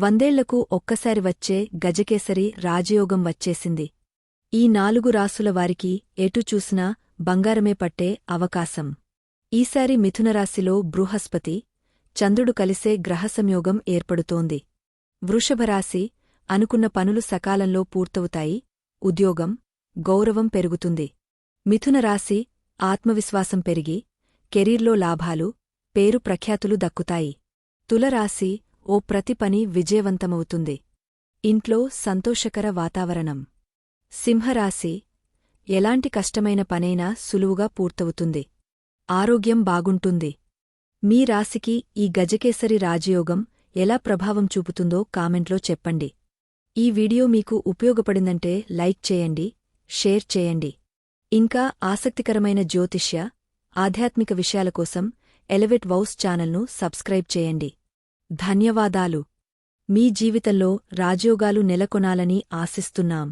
100ఏళ్లకు ఒక్కసారి వచ్చే గజకేసరి రాజయోగం వచ్చేసింది. ఈ 4 రాసుల వారికి ఎటు చూసినా బంగారమే పట్టే అవకాశం. ఈసారి మిథునరాశిలో బృహస్పతి, చంద్రుడు కలిసే గ్రహసంయోగం ఏర్పడుతోంది. వృషభరాశి, అనుకున్న పనులు సకాలంలో పూర్తవుతాయి, ఉద్యోగం, గౌరవం పెరుగుతుంది. మిథునరాశి, ఆత్మవిశ్వాసం పెరిగి, కెరీర్లో లాభాలు, పేరు ప్రఖ్యాతులు దక్కుతాయి. తులరాశి, ఓ ప్రతి పని విజయవంతమవుతుంది. ఇంట్లో సంతోషకర వాతావరణం. సింహరాశి, ఎలాంటి కష్టమైన పనైనా సులువుగా పూర్తవుతుంది. ఆరోగ్యం బాగుంటుంది. మీ రాశికి ఈ గజకేసరి రాజయోగం ఎలా ప్రభావం చూపుతుందో కామెంట్లో చెప్పండి. ఈ వీడియో మీకు ఉపయోగపడిందంటే లైక్ చేయండి, షేర్ చేయండి. ఇంకా ఆసక్తికరమైన జ్యోతిష్య, ఆధ్యాత్మిక విషయాల కోసం ఎలివేట్ వౌస్ ఛానల్ను సబ్స్క్రైబ్ చేయండి. ధన్యవాదాలు. మీ జీవితంలో రాజయోగాలు నెలకొనాలని ఆశిస్తున్నాం.